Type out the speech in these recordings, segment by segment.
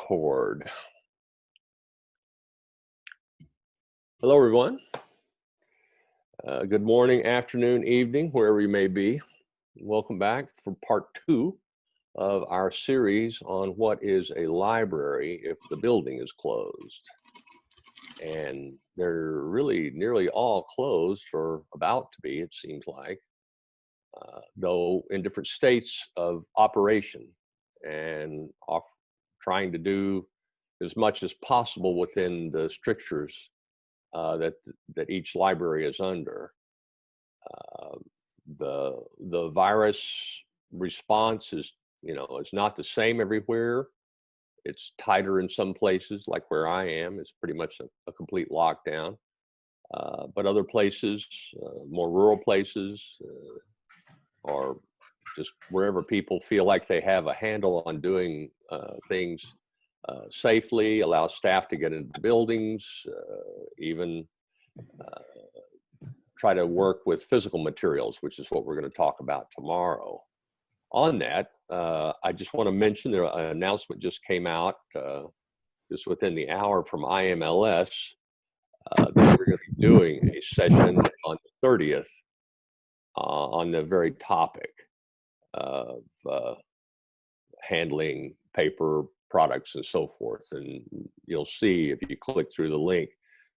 record. Hello, everyone. Good morning, afternoon, evening, wherever you may be. Welcome back for part 2 of our series on what is a library if the building is closed. And they're really nearly all closed, or about to be, it seems like, though in different states of operation, and trying to do as much as possible within the strictures that each library is under. The virus response is, it's not the same everywhere. It's tighter in some places, like where I am. It's pretty much a complete lockdown. But other places, more rural places, or just wherever people feel like they have a handle on doing things safely, allow staff to get into the buildings, even try to work with physical materials, which is what we're going to talk about tomorrow. On that, I just want to mention that an announcement just came out just within the hour from IMLS that we're going to be doing a session on the 30th on the very topic of handling paper products and so forth. And you'll see if you click through the link,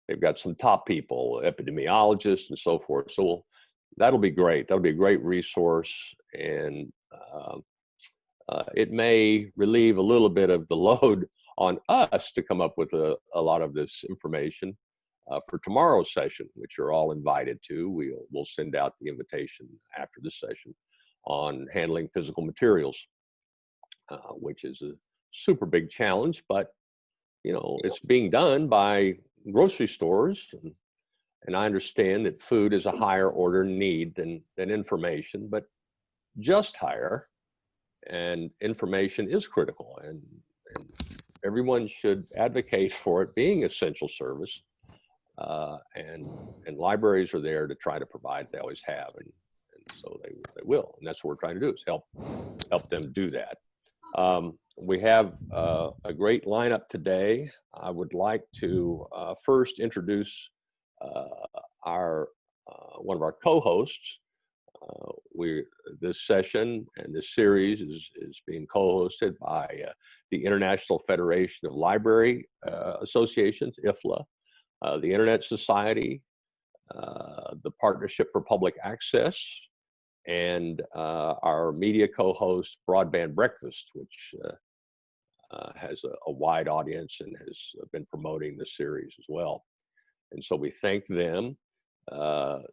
they've got some top people, epidemiologists and so forth. So that'll be great. That'll be a great resource. And it may relieve a little bit of the load on us to come up with a lot of this information for tomorrow's session, which you're all invited to. We'll send out the invitation after the session on handling physical materials, which is a super big challenge, but it's being done by grocery stores, and I understand that food is a higher order need than information, but just higher, and information is critical, and everyone should advocate for it being essential service, and libraries are there to try to provide. They always have, and so they will, and that's what we're trying to do, is help them do that. We have a great lineup today. I would like to first introduce our one of our co-hosts. This session and this series is being co-hosted by the International Federation of Library Associations, IFLA, the Internet Society, the Partnership for Public Access, and our media co-host, Broadband Breakfast, which has a wide audience and has been promoting the series as well. And so we thank them.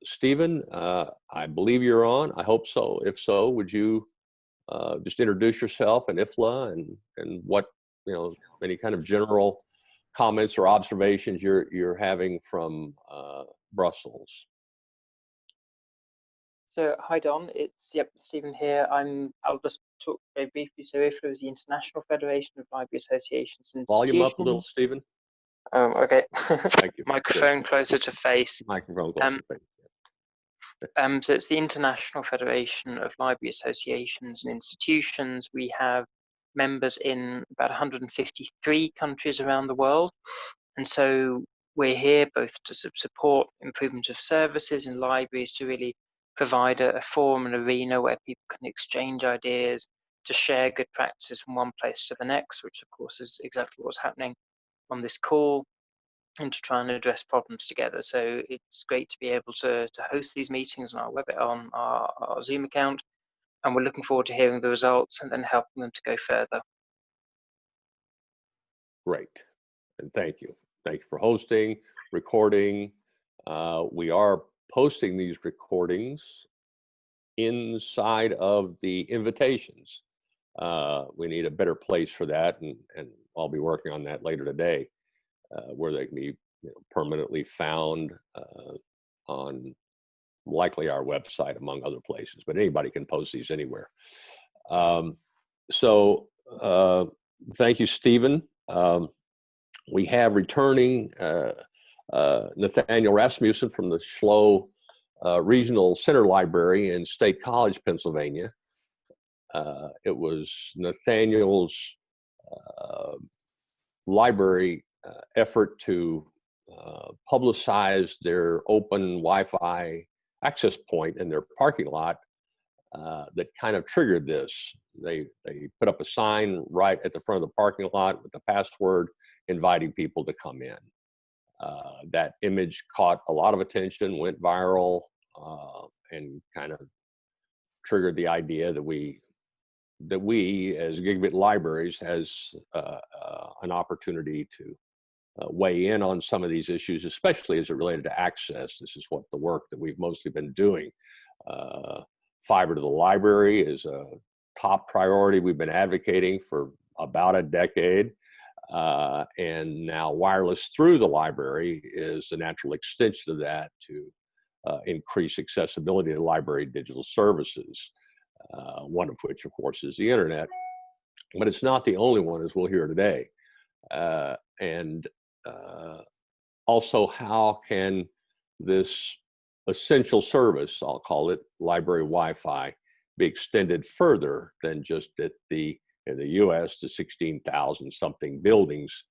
Stephen, I believe you're on. I hope so. If so, would you just introduce yourself and IFLA and what, any kind of general comments or observations you're having from Brussels? So, hi Don, it's Stephen here. I'll just talk very briefly. So IFLA is the International Federation of Library Associations and Institutions. Volume up a little, Stephen. Oh, okay. Thank you. Microphone closer to face. Microphone closer to face. So it's the International Federation of Library Associations and Institutions. We have members in about 153 countries around the world. And so we're here both to support improvement of services in libraries, to really provide a forum, an arena where people can exchange ideas, to share good practices from one place to the next, which of course is exactly what's happening on this call, and to try and address problems together. So it's great to be able to host these meetings on our Zoom account, and we're looking forward to hearing the results and then helping them to go further. Great, and thank you. Thank you for hosting, recording. We are posting these recordings inside of the invitations. We need a better place for that, and I'll be working on that later today, where they can be permanently found on likely our website, among other places, but anybody can post these anywhere. So thank you, Stephen. We have returning Nathaniel Rasmussen from the Schlow Regional Center Library in State College, Pennsylvania. It was Nathaniel's library effort to publicize their open Wi-Fi access point in their parking lot that kind of triggered this. They put up a sign right at the front of the parking lot with the password inviting people to come in. That image caught a lot of attention, went viral, and kind of triggered the idea that we as Gigabit Libraries has an opportunity to weigh in on some of these issues, especially as it related to access. This is what the work that we've mostly been doing. Fiber to the library is a top priority we've been advocating for about a decade. And now wireless through the library is the natural extension of that to increase accessibility to library digital services, one of which, of course, is the internet. But it's not the only one, as we'll hear today. And also, how can this essential service, I'll call it library Wi-Fi, be extended further than just at in the U.S. to 16,000 something buildings,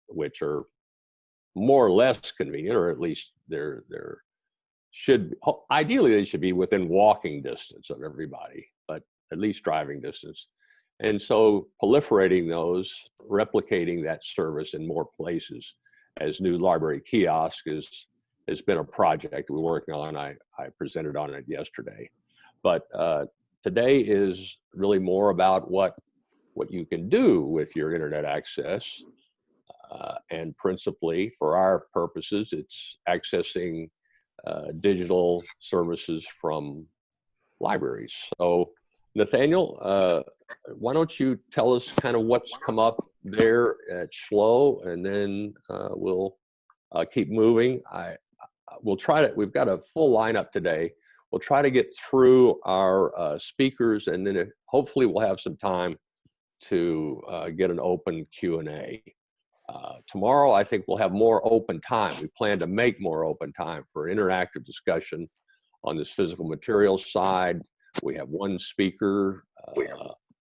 which are more or less convenient, or at least they're should ideally they should be within walking distance of everybody, but at least driving distance. And so proliferating those, replicating that service in more places as new library kiosk has been a project we're working on. I presented on it yesterday. But today is really more about what you can do with your internet access. And principally, for our purposes, it's accessing digital services from libraries. So, Nathaniel, why don't you tell us kind of what's come up there at Schlow, and then we'll keep moving. We'll try to, we've got a full lineup today. We'll try to get through our speakers, and then hopefully we'll have some time to get an open Q&A. Tomorrow, I think we'll have more open time. We plan to make more open time for interactive discussion on this physical materials side. We have one speaker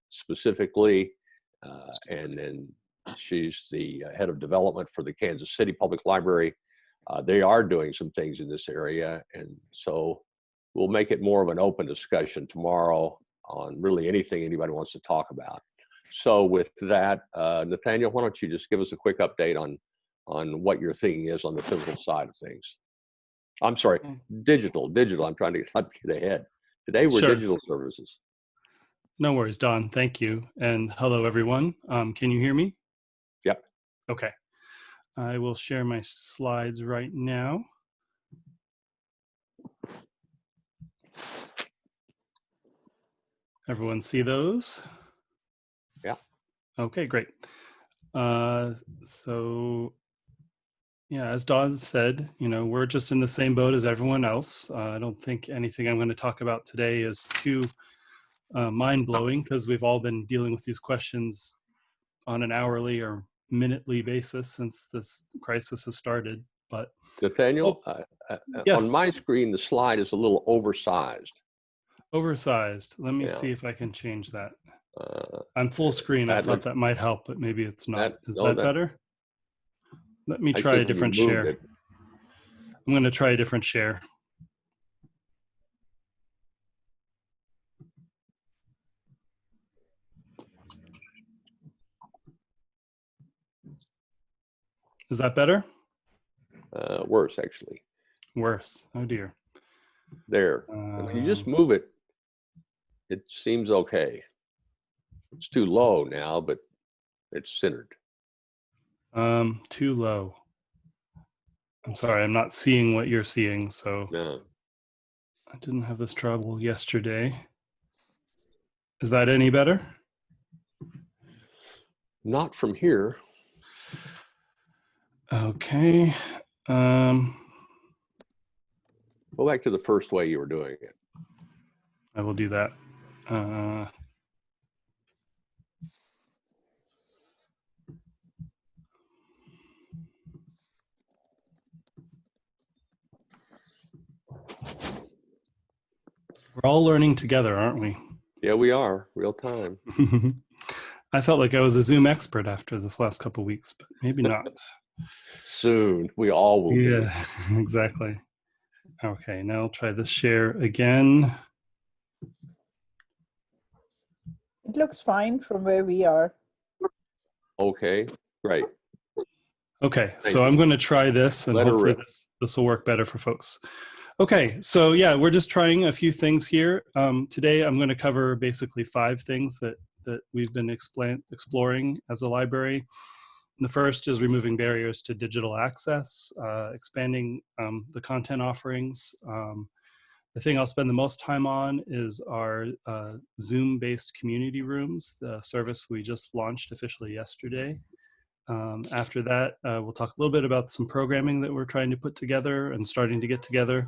specifically, and then she's the head of development for the Kansas City Public Library. They are doing some things in this area, and so we'll make it more of an open discussion tomorrow on really anything anybody wants to talk about. So with that, Nathaniel, why don't you just give us a quick update on what your thinking is on the physical side of things? I'm sorry, digital. I'm trying to not get ahead. Today we're Sure. digital services. No worries, Don. Thank you. And hello, everyone. Can you hear me? Yep. Okay. I will share my slides right now. Everyone see those? Yeah. Okay, great. So yeah, as Don said, we're just in the same boat as everyone else. I don't think anything I'm going to talk about today is too mind-blowing, because we've all been dealing with these questions on an hourly or minutely basis since this crisis has started. But Nathaniel, yes. On my screen, the slide is a little oversized. Oversized. Let me see if I can change that. I'm full screen. I thought that might help, but maybe it's not. Is that better? Let me try a different share. I'm going to try a different share. Is that better? Worse, actually. Worse. Oh, dear. There. When you just move it, it seems okay. It's too low now, but it's centered. Too low. I'm sorry, I'm not seeing what you're seeing, so No. I didn't have this trouble yesterday. Is that any better? Not from here. Okay. Go back to the first way you were doing it. I will do that. We're all learning together, aren't we? Yeah, we are. Real time. I felt like I was a Zoom expert after this last couple of weeks, but maybe not. Soon, we all will be. Yeah, exactly. Okay, now I'll try this share again. It looks fine from where we are. Okay, great. Okay, Thank so you. I'm going to try this, and Let her hopefully rip. this will work better for folks. Okay, so yeah, we're just trying a few things here. Today, I'm going to cover basically 5 things that we've been exploring as a library. The first is removing barriers to digital access, expanding the content offerings. The thing I'll spend the most time on is our Zoom-based community rooms, the service we just launched officially yesterday. After that, we'll talk a little bit about some programming that we're trying to put together and starting to get together.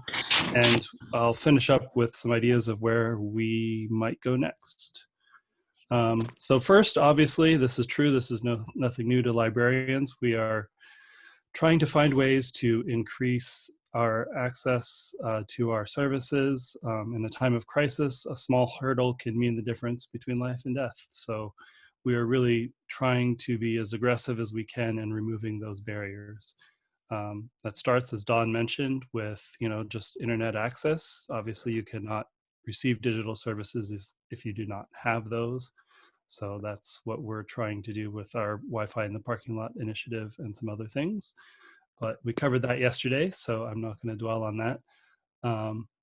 And I'll finish up with some ideas of where we might go next. So first, obviously, this is true. This is nothing new to librarians. We are trying to find ways to increase our access to our services. In a time of crisis, a small hurdle can mean the difference between life and death. So we are really trying to be as aggressive as we can in removing those barriers. That starts, as Dawn mentioned, with just internet access. Obviously, you cannot receive digital services if you do not have those. So that's what we're trying to do with our Wi-Fi in the parking lot initiative and some other things. But we covered that yesterday, so I'm not going to dwell on that.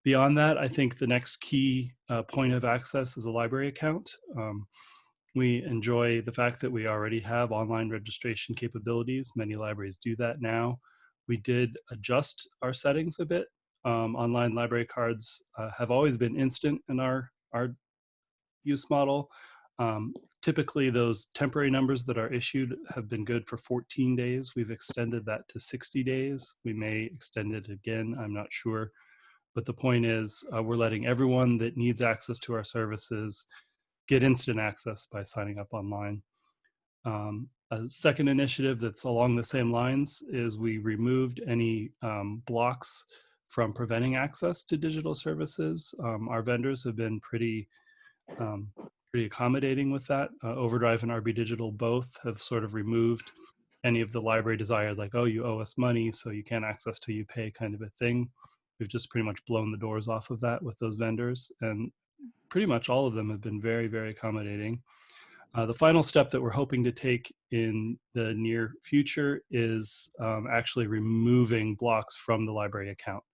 Beyond that, I think the next key point of access is a library account. We enjoy the fact that we already have online registration capabilities. Many libraries do that now. We did adjust our settings a bit. Online library cards have always been instant in our use model. Typically, those temporary numbers that are issued have been good for 14 days. We've extended that to 60 days. We may extend it again, I'm not sure. But the point is, we're letting everyone that needs access to our services get instant access by signing up online. A second initiative that's along the same lines is we removed any blocks from preventing access to digital services. Our vendors have been pretty accommodating with that. Overdrive and RB Digital both have sort of removed any of the library desire, like, oh, you owe us money, so you can't access till you pay kind of a thing. We've just pretty much blown the doors off of that with those vendors, and pretty much all of them have been very, very accommodating. The final step that we're hoping to take in the near future is actually removing blocks from the library account.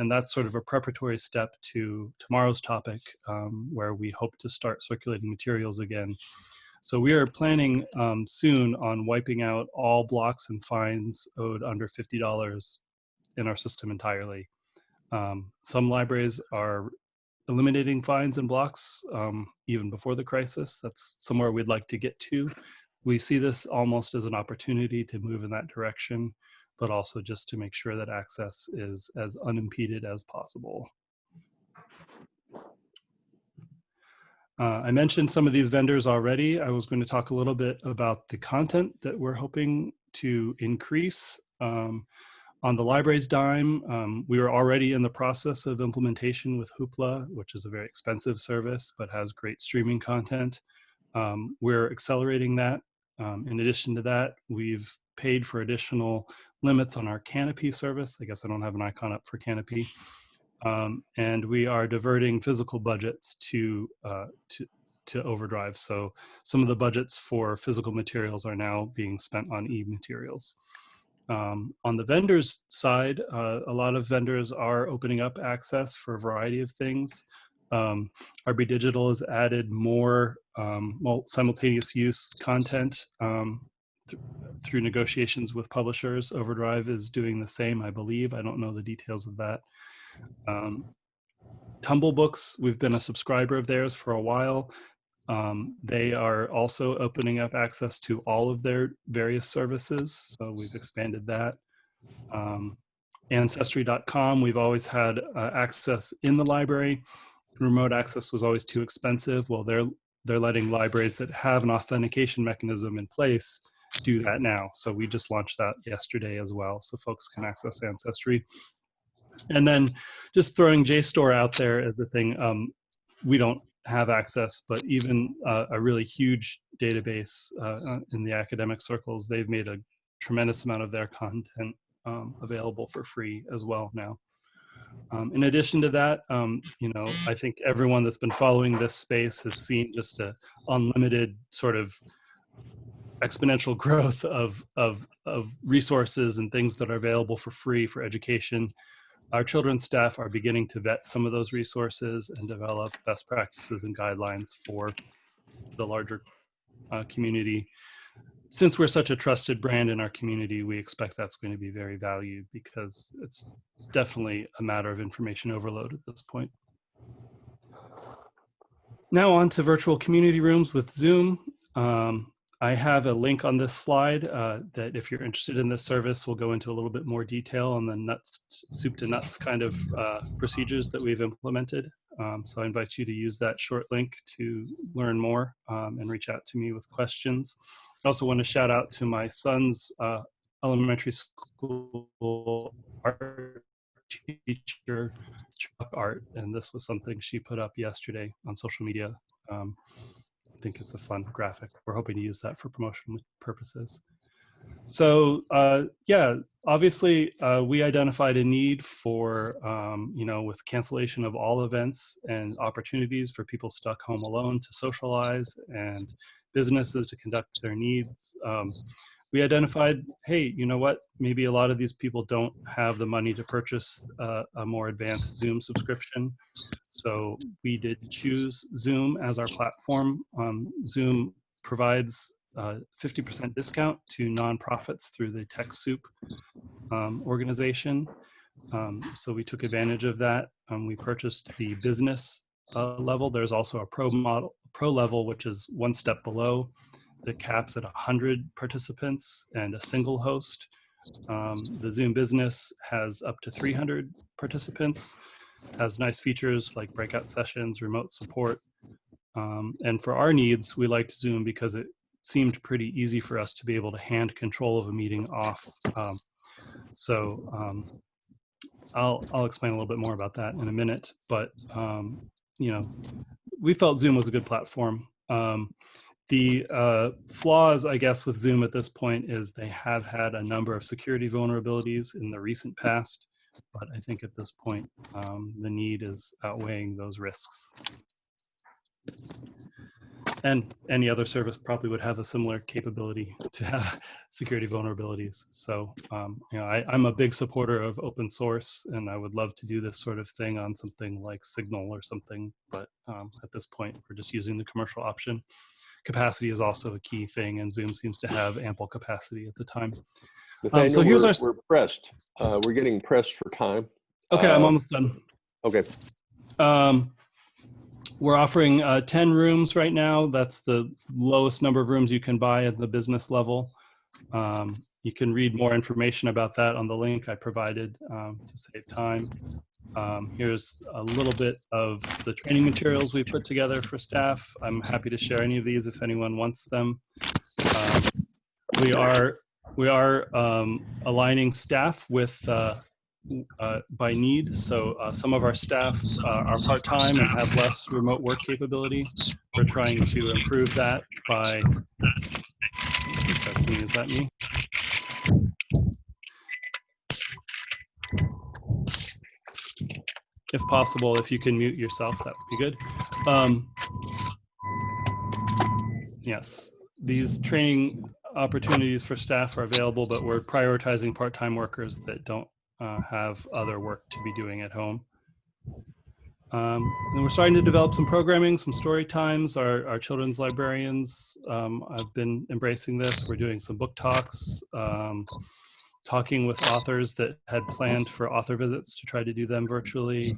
And that's sort of a preparatory step to tomorrow's topic, where we hope to start circulating materials again. So we are planning soon on wiping out all blocks and fines owed under $50 in our system entirely. Some libraries are eliminating fines and blocks even before the crisis. That's somewhere we'd like to get to. We see this almost as an opportunity to move in that direction, but also just to make sure that access is as unimpeded as possible. I mentioned some of these vendors already. I was going to talk a little bit about the content that we're hoping to increase. On the library's dime, we were already in the process of implementation with Hoopla, which is a very expensive service, but has great streaming content. We're accelerating that. In addition to that, we've paid for additional limits on our Canopy service. I guess I don't have an icon up for Canopy. And we are diverting physical budgets to Overdrive. So some of the budgets for physical materials are now being spent on e-materials. On the vendors side, a lot of vendors are opening up access for a variety of things. RB Digital has added more simultaneous use content through negotiations with publishers. Overdrive is doing the same, I believe. I don't know the details of that. Tumble Books, we've been a subscriber of theirs for a while. They are also opening up access to all of their various services, so we've expanded that. Ancestry.com, we've always had access in the library. Remote access was always too expensive. Well, they're letting libraries that have an authentication mechanism in place do that now. So we just launched that yesterday as well, so folks can access Ancestry. And then just throwing JSTOR out there as a thing, we don't have access, but even a really huge database in the academic circles. They've made a tremendous amount of their content available for free as well now. In addition to that, you know, I think everyone that's been following this space has seen just a unlimited sort of exponential growth of resources and things that are available for free for education. Our children's staff are beginning to vet some of those resources and develop best practices and guidelines for the larger community. Since we're such a trusted brand in our community, we expect that's going to be very valued, because it's definitely a matter of information overload at this point. Now on to virtual community rooms with Zoom. I have a link on this slide that, if you're interested in this service, will go into a little bit more detail on the nuts, soup to nuts kind of procedures that we've implemented. So I invite you to use that short link to learn more and reach out to me with questions. I also want to shout out to my son's elementary school art teacher, art, and this was something she put up yesterday on social media. I think it's a fun graphic. We're hoping to use that for promotional purposes. So yeah, obviously we identified a need for, you know, with cancellation of all events and opportunities for people stuck home alone to socialize and businesses to conduct their needs. We identified, hey, you know what, maybe a lot of these people don't have the money to purchase a more advanced Zoom subscription. So we did choose Zoom as our platform. Zoom provides 50% discount to nonprofits through the TechSoup organization. So we took advantage of that. We purchased the business level. There's also a pro level, which is one step below, that caps at 100 participants and a single host. The Zoom Business has up to 300 participants, has nice features like breakout sessions, remote support. And for our needs, we liked Zoom because it seemed pretty easy for us to be able to hand control of a meeting off. I'll explain a little bit more about that in a minute, but you know, we felt Zoom was a good platform. The flaws, I guess, with Zoom at this point is they have had a number of security vulnerabilities in the recent past, but I think at this point, the need is outweighing those risks. And any other service probably would have a similar capability to have security vulnerabilities. So, you know, I'm a big supporter of open source, and I would love to do this sort of thing on something like Signal or something, but at this point, we're just using the commercial option. Capacity is also a key thing, and Zoom seems to have ample capacity at the time. Nathaniel, so here's we're pressed. We're getting pressed for time. Okay, I'm almost done. Okay. We're offering 10 rooms right now. That's the lowest number of rooms you can buy at the business level. You can read more information about that on the link I provided to save time. Here's a little bit of the training materials we put together for staff. I'm happy to share any of these if anyone wants them. We are aligning staff with by need. So some of our staff are part-time and have less remote work capability. We're trying to improve that by, that's me, is that me? If possible, if you can mute yourself, that would be good. Yes, these training opportunities for staff are available, but we're prioritizing part-time workers that don't have other work to be doing at home. And we're starting to develop some programming, some story times. Our children's librarians have been embracing this. We're doing some book talks, talking with authors that had planned for author visits to try to do them virtually.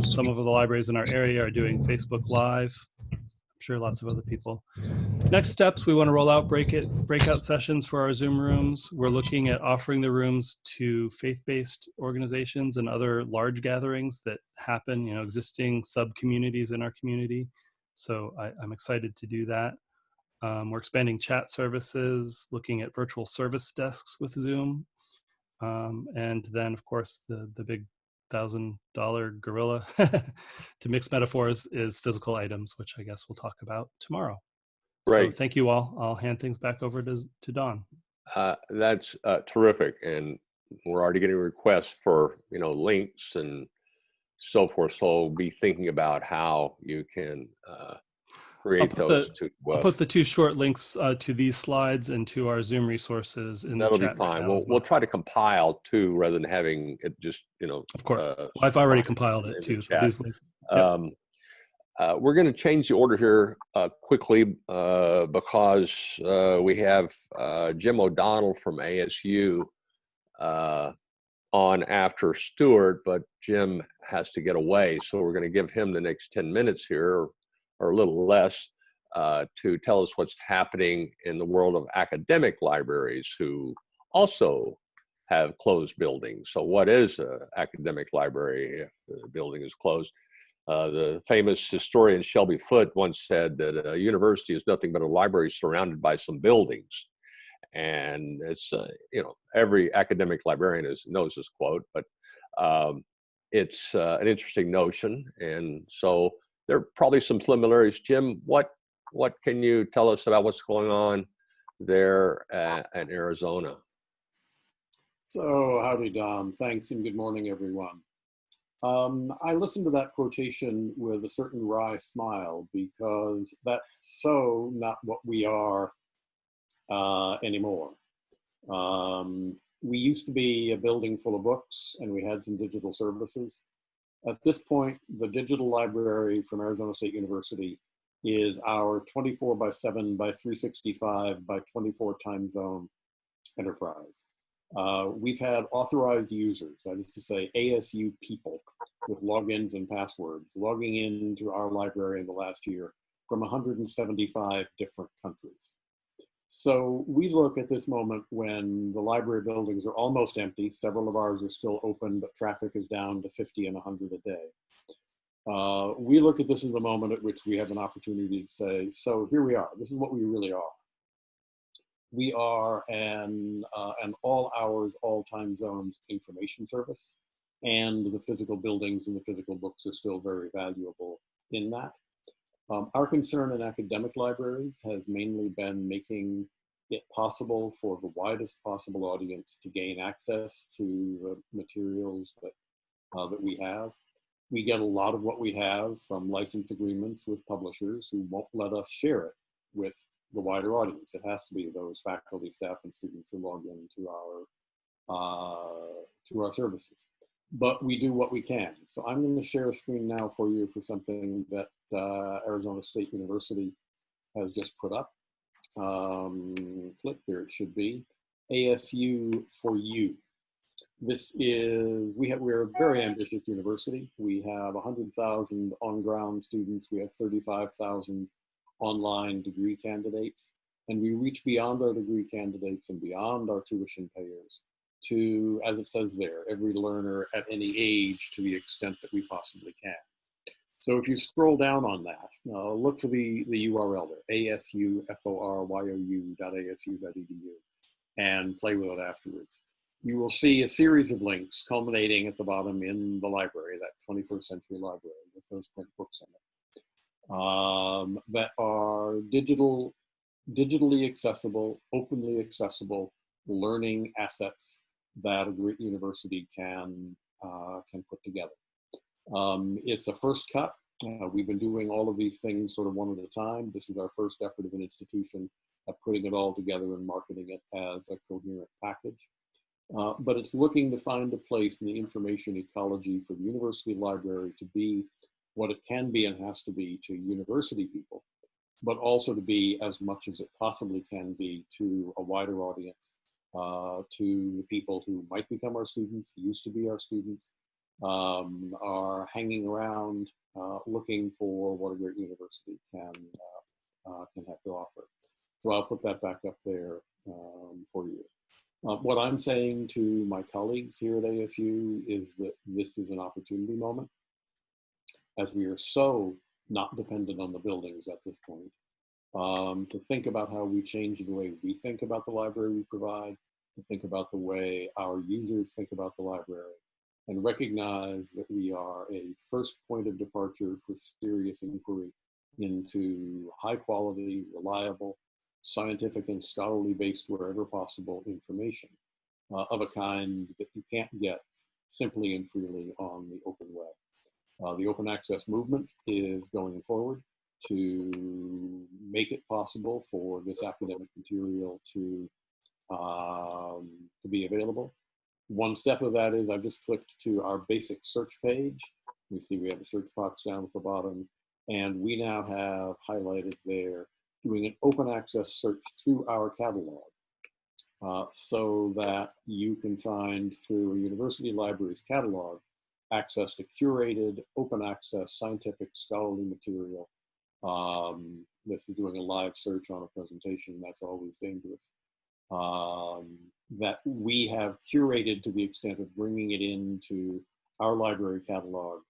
Some of the libraries in our area are doing Facebook Live. I'm sure lots of other people. Next steps, we want to roll out breakout sessions for our Zoom rooms. We're looking at offering the rooms to faith-based organizations and other large gatherings that happen, you know, existing sub-communities in our community. So I'm excited to do that. We're expanding chat services, looking at virtual service desks with Zoom. And then, of course, the big $1,000 gorilla, to mix metaphors, is physical items, which I guess we'll talk about tomorrow. So Great. thank you all. I'll hand things back over to Don. That's terrific. And we're already getting requests for, links and so forth. So be thinking about how you can create those two. I'll put the two short links to these slides and to our Zoom resources in the That'll be chat right fine. now as We'll well. try to compile two rather than having it just, Of course. Well, I've already compiled it in the too. So chat. these links. Yep. We're going to change the order here quickly because we have Jim O'Donnell from ASU on after Stuart, but Jim has to get away. So we're going to give him the next 10 minutes here, or a little less, to tell us what's happening in the world of academic libraries who also have closed buildings. So what is an academic library if the building is closed? The famous historian Shelby Foote once said that a university is nothing but a library surrounded by some buildings. And it's, every academic librarian knows this quote, but it's an interesting notion. And so there are probably some similarities. Jim, what can you tell us about what's going on there in Arizona? So howdy, Don. Thanks and good morning, everyone. I listened to that quotation with a certain wry smile because that's so not what we are anymore. We used to be a building full of books and we had some digital services. At this point, the digital library from Arizona State University is our 24/7 by 365 by 24 time zone enterprise. We've had authorized users, that is to say ASU people with logins and passwords, logging into our library in the last year from 175 different countries. So we look at this moment when the library buildings are almost empty. Several of ours are still open, but traffic is down to 50 and 100 a day. We look at this as the moment at which we have an opportunity to say, so here we are. This is what we really are. We are an all hours, all time zones information service, and the physical buildings and the physical books are still very valuable in that. Our concern in academic libraries has mainly been making it possible for the widest possible audience to gain access to the materials that we have. We get a lot of what we have from license agreements with publishers who won't let us share it with the wider audience. It has to be those faculty, staff, and students who log into our services. But we do what we can. So I'm going to share a screen now for you for something that Arizona State University has just put up. Click, there it should be. ASU for You. This is, we're a very ambitious university. We have 100,000 on-ground students. We have 35,000 online degree candidates. And we reach beyond our degree candidates and beyond our tuition payers to, as it says there, every learner at any age to the extent that we possibly can. So if you scroll down on that, look for the URL there, asuforyu.asu.edu, and play with it afterwards. You will see a series of links culminating at the bottom in the library, that 21st century library with those print books in it, that are digitally accessible, openly accessible learning assets that a great university can put together. It's a first cut. We've been doing all of these things sort of one at a time. This is our first effort as an institution at putting it all together and marketing it as a coherent package. But it's looking to find a place in the information ecology for the university library to be what it can be and has to be to university people, but also to be as much as it possibly can be to a wider audience, to the people who might become our students, used to be our students, are hanging around looking for what a great university can have to offer. So I'll put that back up there for you. What I'm saying to my colleagues here at ASU is that this is an opportunity moment, as we are so not dependent on the buildings at this point, to think about how we change the way we think about the library we provide, to think about the way our users think about the library, and recognize that we are a first point of departure for serious inquiry into high quality, reliable, scientific and scholarly based wherever possible information of a kind that you can't get simply and freely on the open web. The open access movement is going forward to make it possible for this academic material to be available. One step of that is I've just clicked to our basic search page. You see we have a search box down at the bottom, and we now have highlighted there doing an open access search through our catalog so that you can find through a university library's catalog access to curated open access scientific scholarly material. This is doing a live search on a presentation. That's always dangerous. That we have curated to the extent of bringing it into our library catalog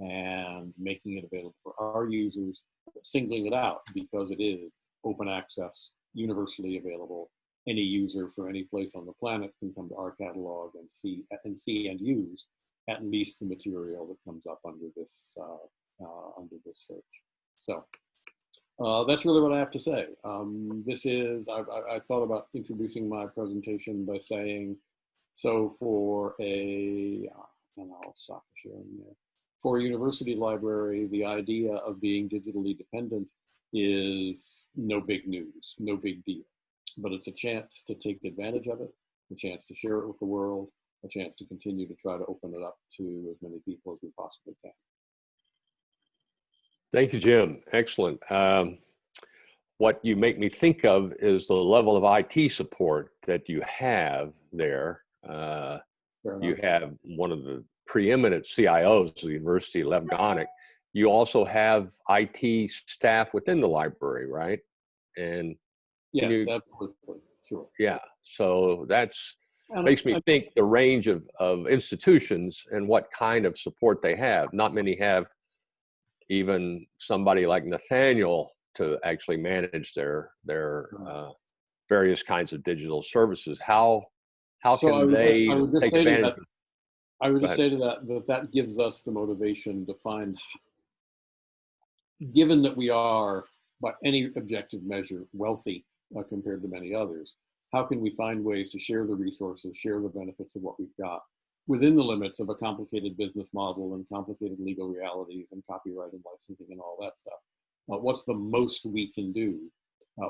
and making it available for our users, singling it out because it is open access, universally available. Any user for any place on the planet can come to our catalog and see and use at least the material that comes up under this search. So that's really what I have to say. I thought about introducing my presentation by saying, so for and I'll stop the sharing there. For a university library, the idea of being digitally dependent is no big news, no big deal. But it's a chance to take advantage of it, a chance to share it with the world, a chance to continue to try to open it up to as many people as we possibly can. Thank you, Jim. Excellent. What you make me think of is the level of IT support that you have there. You have one of the preeminent CIOs of the University, Lev Gonick. You also have IT staff within the library, right? And yes, absolutely, sure. Yeah, so that's makes me think the range of institutions and what kind of support they have. Not many have even somebody like Nathaniel to actually manage their various kinds of digital services. How can they take advantage? I would just say to that gives us the motivation to find, given that we are, by any objective measure, wealthy compared to many others, how can we find ways to share the resources, share the benefits of what we've got within the limits of a complicated business model and complicated legal realities and copyright and licensing and all that stuff? What's the most we can do,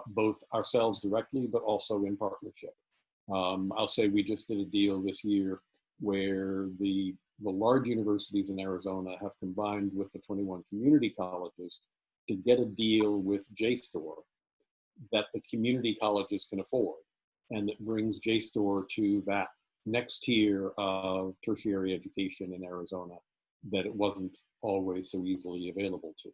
both ourselves directly, but also in partnership? I'll say we just did a deal this year where the large universities in Arizona have combined with the 21 community colleges to get a deal with JSTOR that the community colleges can afford, and that brings JSTOR to that next tier of tertiary education in Arizona that it wasn't always so easily available to.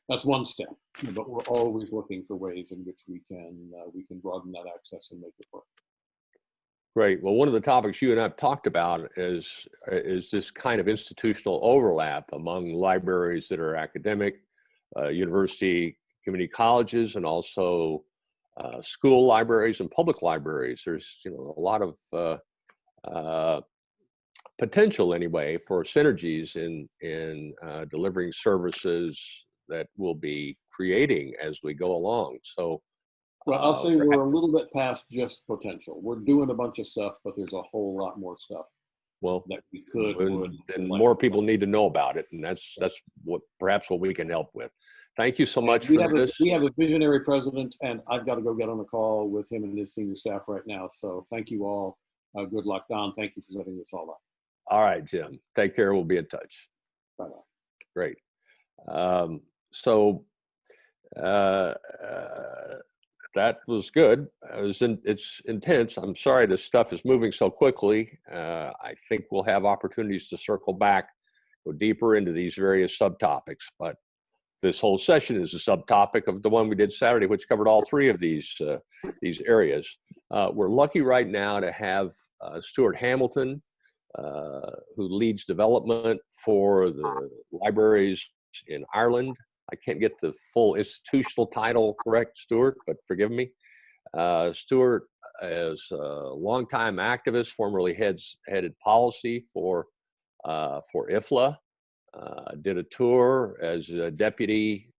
That's one step, but we're always looking for ways in which we can broaden that access and make it work. Great. Well, one of the topics you and I have talked about is this kind of institutional overlap among libraries that are academic, university, community colleges, and also school libraries and public libraries. There's a lot of potential anyway for synergies in delivering services that we'll be creating as we go along. So. Well, I'll say we're a little bit past just potential. We're doing a bunch of stuff, but there's a whole lot more stuff. Well, that we could. And more people need to know about it, and that's perhaps what we can help with. Thank you so much for this. We have a visionary president, and I've got to go get on the call with him and his senior staff right now. So thank you all. Good luck, Don. Thank you for setting this all up. All right, Jim. Take care. We'll be in touch. Bye-bye. Great. That was good. It's intense. I'm sorry this stuff is moving so quickly. I think we'll have opportunities to circle back, go deeper into these various subtopics. But this whole session is a subtopic of the one we did Saturday, which covered all three of these areas. We're lucky right now to have Stuart Hamilton, who leads development for the libraries in Ireland. I can't get the full institutional title correct, Stuart, but forgive me. Stuart is a longtime activist, formerly headed policy for IFLA. Did a tour as a deputy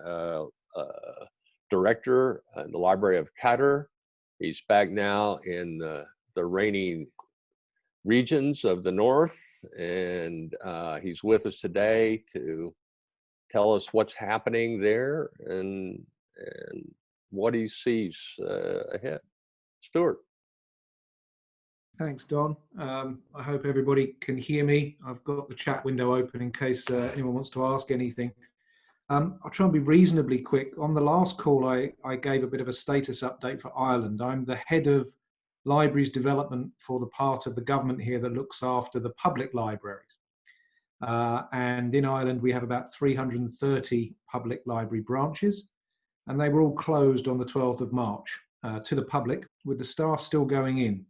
uh, uh, director in the Library of Qatar. He's back now in the reigning regions of the North, and he's with us today to tell us what's happening there and what he sees ahead. Stuart. Thanks, Don. I hope everybody can hear me. I've got the chat window open in case anyone wants to ask anything. I'll try and be reasonably quick. On the last call, I gave a bit of a status update for Ireland. I'm the head of libraries development for the part of the government here that looks after the public libraries. And in Ireland, we have about 330 public library branches, and they were all closed on the 12th of March to the public, with the staff still going in.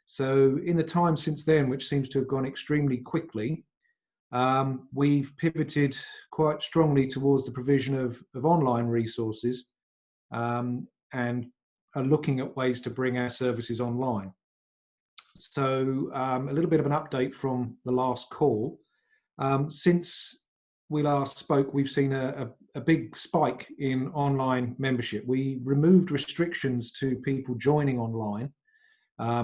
So in the time since then, which seems to have gone extremely quickly, we've pivoted quite strongly towards the provision of online resources and are looking at ways to bring our services online. So a little bit of an update from the last call. Since we last spoke, we've seen a big spike in online membership. We removed restrictions to people joining online.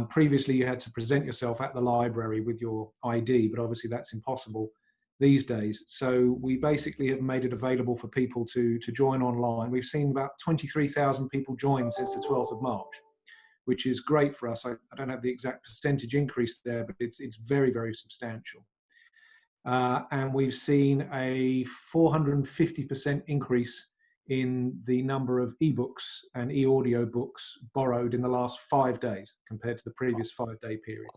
Previously, you had to present yourself at the library with your ID, but obviously that's impossible these days. So we basically have made it available for people to join online. We've seen about 23,000 people join since the 12th of March, which is great for us. I don't have the exact percentage increase there, but it's very, very substantial. And we've seen a 450% increase in the number of ebooks and e-audio books borrowed in the last 5 days compared to the previous 5-day period.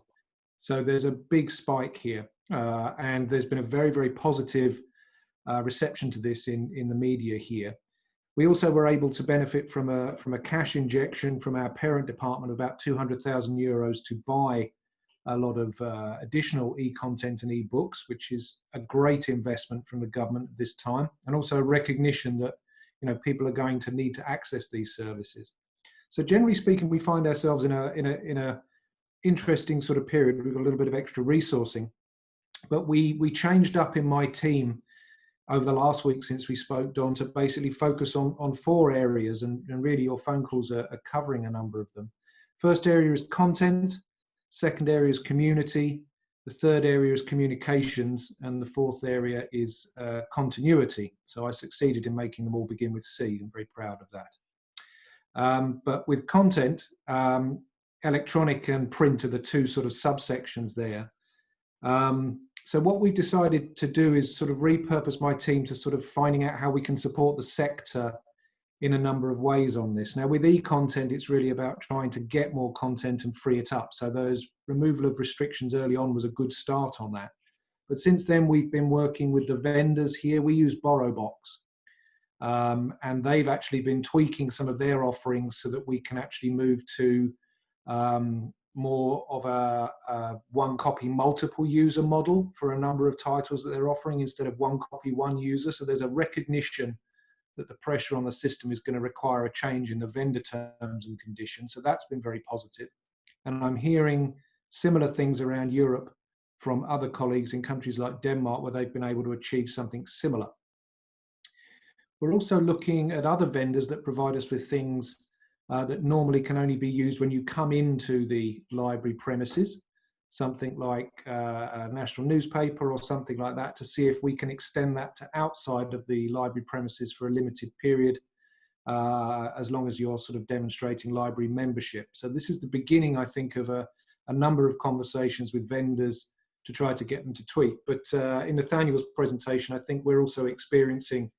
So there's a big spike here, and there's been a very, very positive reception to this in the media here. We also were able to benefit from a cash injection from our parent department of about 200,000 euros to buy a lot of additional e-content and e-books, which is a great investment from the government at this time, and also a recognition that people are going to need to access these services. So generally speaking, we find ourselves in a interesting sort of period. We've got a little bit of extra resourcing, but we changed up in my team over the last week since we spoke, Don, to basically focus on 4 areas, and really your phone calls are covering a number of them. First area is content, second area is community, the third area is communications, and the fourth area is continuity. So I succeeded in making them all begin with C. I'm very proud of that. But with content, electronic and print are the 2 sort of subsections there. So what we've decided to do is sort of repurpose my team to sort of finding out how we can support the sector in a number of ways on this. Now with e-content, it's really about trying to get more content and free it up. So those removal of restrictions early on was a good start on that. But since then, we've been working with the vendors here. We use BorrowBox, and they've actually been tweaking some of their offerings so that we can actually move to more of a one copy multiple user model for a number of titles that they're offering instead of one copy one user. So there's a recognition that the pressure on the system is going to require a change in the vendor terms and conditions. So that's been very positive. And I'm hearing similar things around Europe from other colleagues in countries like Denmark, where they've been able to achieve something similar. We're also looking at other vendors that provide us with things that normally can only be used when you come into the library premises, something like a national newspaper or something like that, to see if we can extend that to outside of the library premises for a limited period, as long as you're sort of demonstrating library membership. So this is the beginning, I think, of a number of conversations with vendors to try to get them to tweak. But in Nathaniel's presentation, I think we're also experiencing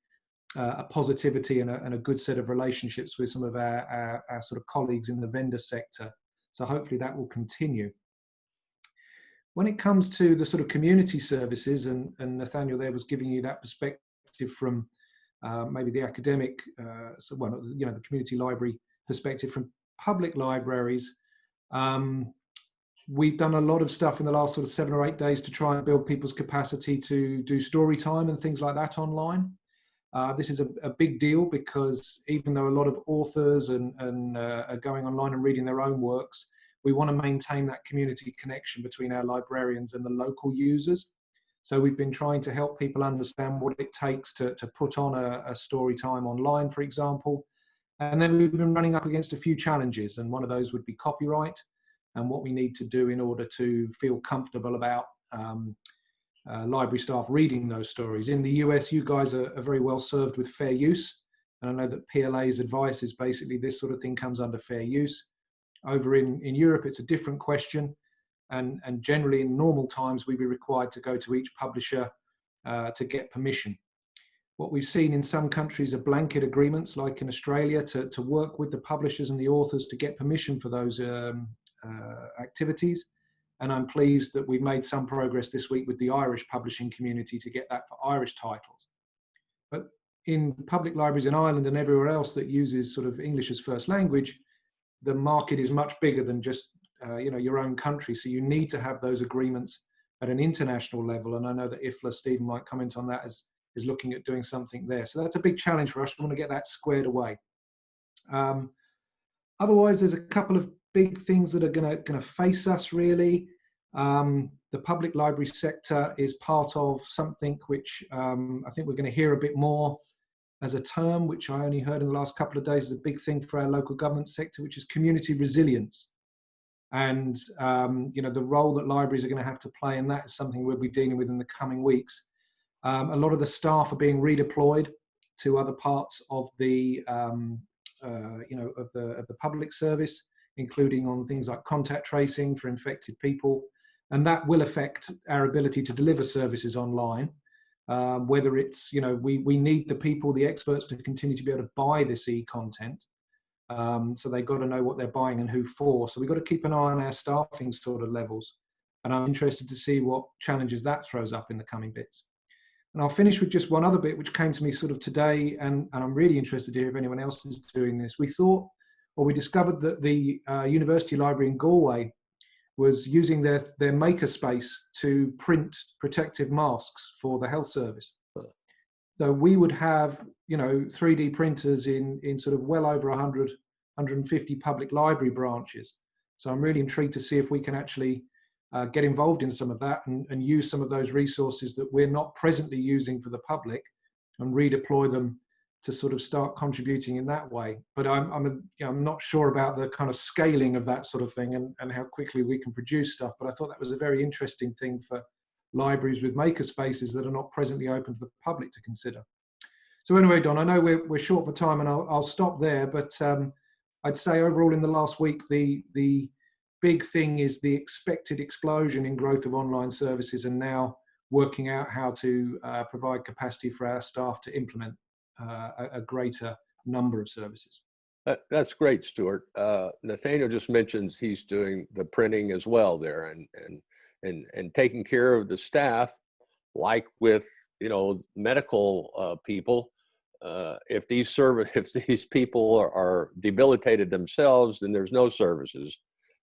a positivity and a good set of relationships with some of our sort of colleagues in the vendor sector. So hopefully that will continue. When it comes to the sort of community services, and Nathaniel there was giving you that perspective from maybe the academic, the community library perspective from public libraries, we've done a lot of stuff in the last sort of 7 or 8 days to try and build people's capacity to do story time and things like that online. This is a big deal because even though a lot of authors are going online and reading their own works, we want to maintain that community connection between our librarians and the local users. So we've been trying to help people understand what it takes to put on a story time online, for example. And then we've been running up against a few challenges, and one of those would be copyright and what we need to do in order to feel comfortable about library staff reading those stories. In the US, you guys are very well served with fair use. And I know that PLA's advice is basically this sort of thing comes under fair use. Over in Europe, it's a different question. And generally in normal times, we'd be required to go to each publisher to get permission. What we've seen in some countries are blanket agreements, like in Australia, to work with the publishers and the authors to get permission for those activities. And I'm pleased that we've made some progress this week with the Irish publishing community to get that for Irish titles. But in public libraries in Ireland and everywhere else that uses sort of English as first language, the market is much bigger than just your own country. So you need to have those agreements at an international level. And I know that IFLA, Stephen might comment on that, is looking at doing something there. So that's a big challenge for us. We want to get that squared away. Otherwise, there's a couple of big things that are going to face us, really. The public library sector is part of something which I think we're going to hear a bit more as a term, which I only heard in the last couple of days is a big thing for our local government sector, which is community resilience. And the role that libraries are going to have to play in that is something we'll be dealing with in the coming weeks. A lot of the staff are being redeployed to other parts of the of the public service, including on things like contact tracing for infected people, and that will affect our ability to deliver services online. Whether it's we need the people, the experts, to continue to be able to buy this e-content. So they've got to know what they're buying and who for. So we've got to keep an eye on our staffing sort of levels. And I'm interested to see what challenges that throws up in the coming bits. And I'll finish with just one other bit, which came to me sort of today, and I'm really interested to hear if anyone else is doing this. We discovered that the University Library in Galway was using their makerspace to print protective masks for the health service. So we would have 3D printers in sort of well over 100, 150 public library branches. So I'm really intrigued to see if we can actually get involved in some of that and use some of those resources that we're not presently using for the public and redeploy them to sort of start contributing in that way. But I'm not sure about the kind of scaling of that sort of thing and how quickly we can produce stuff. But I thought that was a very interesting thing for libraries with maker spaces that are not presently open to the public to consider. So anyway, Don, I know we're short for time, and I'll stop there. But I'd say overall in the last week, the big thing is the expected explosion in growth of online services, and now working out how to provide capacity for our staff to implement a greater number of services. That's great, Stuart. Nathaniel just mentions he's doing the printing as well there, and taking care of the staff, like with medical people. If these people are debilitated themselves, then there's no services.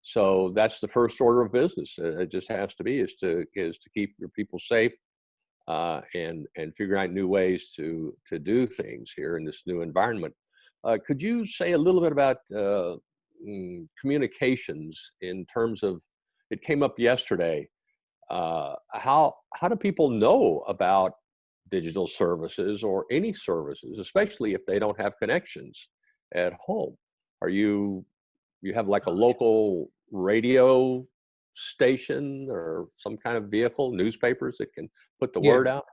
So that's the first order of business. It just has to be is to keep your people safe, and figure out new ways to do things here in this new environment. Could you say a little bit about communications in terms of, it came up yesterday, how do people know about digital services or any services, especially if they don't have connections at home? You have like a local radio station or some kind of vehicle, newspapers that can put the word out?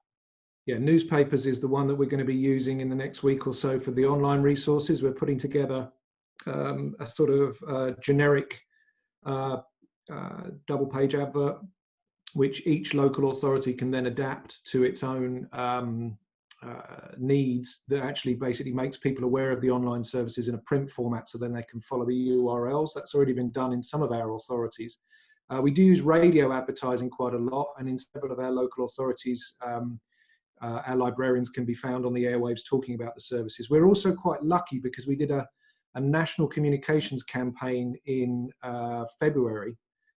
Yeah, newspapers is the one that we're going to be using in the next week or so for the online resources. We're putting together a sort of generic double-page advert, which each local authority can then adapt to its own needs, that actually basically makes people aware of the online services in a print format, so then they can follow the URLs. That's already been done in some of our authorities. We do use radio advertising quite a lot, and in several of our local authorities, our librarians can be found on the airwaves talking about the services. We're also quite lucky because we did a national communications campaign in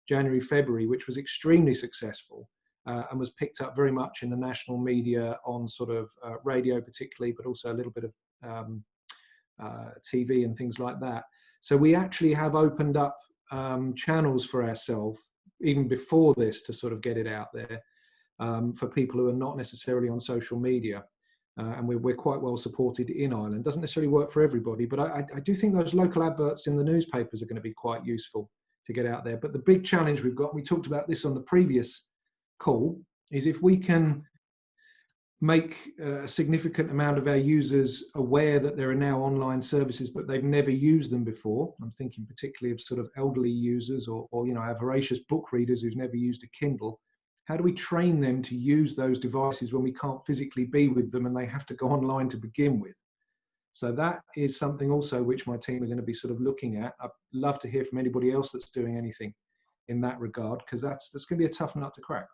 January, February, which was extremely successful and was picked up very much in the national media on sort of radio particularly, but also a little bit of TV and things like that. So we actually have opened up channels for ourselves even before this to sort of get it out there. for people who are not necessarily on social media. And we're quite well supported in Ireland. Doesn't necessarily work for everybody, but I do think those local adverts in the newspapers are going to be quite useful to get out there. But the big challenge we've got, we talked about this on the previous call, is if we can make a significant amount of our users aware that there are now online services, but they've never used them before. I'm thinking particularly of sort of elderly users or our voracious book readers who've never used a Kindle. How do we train them to use those devices when we can't physically be with them and they have to go online to begin with? So that is something also which my team are going to be sort of looking at. I'd love to hear from anybody else that's doing anything in that regard, because that's going to be a tough nut to crack.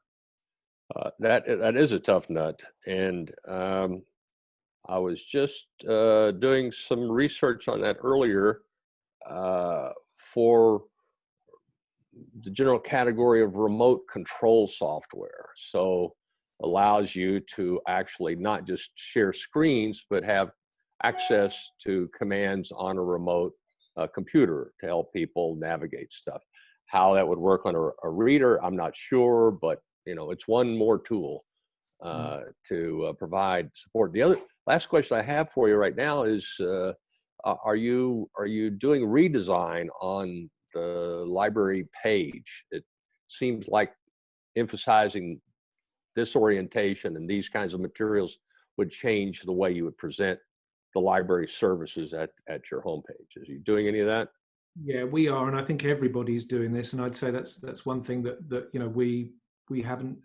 That is a tough nut. And I was just doing some research on that earlier for the general category of remote control software. So allows you to actually not just share screens, but have access to commands on a remote computer to help people navigate stuff. How that would work on a reader, I'm not sure, but it's one more tool to provide support. The other last question I have for you right now is, are you doing redesign on the library page? It seems like emphasizing this orientation and these kinds of materials would change the way you would present the library services at your homepage. Are you doing any of that? Yeah, we are, and I think everybody's doing this. And I'd say that's one thing that we haven't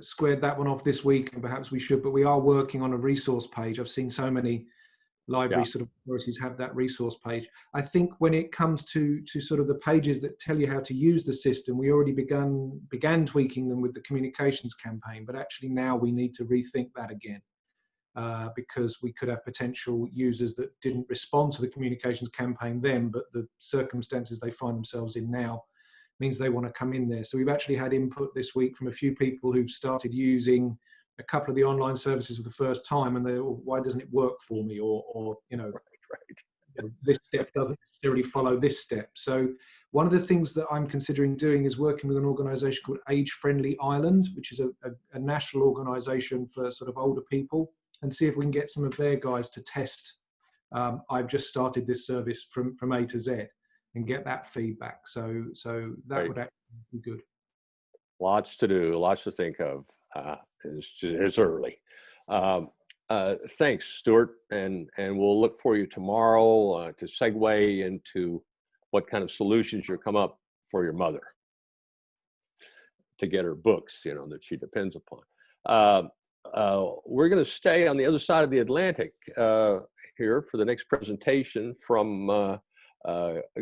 squared that one off this week, and perhaps we should. But we are working on a resource page. I've seen so many library sort of authorities have that resource page. I think when it comes to sort of the pages that tell you how to use the system, we already began tweaking them with the communications campaign, but actually now we need to rethink that again, because we could have potential users that didn't respond to the communications campaign then, but the circumstances they find themselves in now means they want to come in there. So we've actually had input this week from a few people who've started using a couple of the online services for the first time, and they, why doesn't it work for me? Or this step doesn't necessarily follow this step. So one of the things that I'm considering doing is working with an organization called Age Friendly Ireland, which is a national organization for sort of older people, and see if we can get some of their guys to test. I've just started this service from A to Z and get that feedback. So that would actually be good. Lots to do, lots to think of. It's early. Thanks, Stuart, and we'll look for you tomorrow to segue into what kind of solutions you come up for your mother to get her books, that she depends upon. We're going to stay on the other side of the Atlantic here for the next presentation from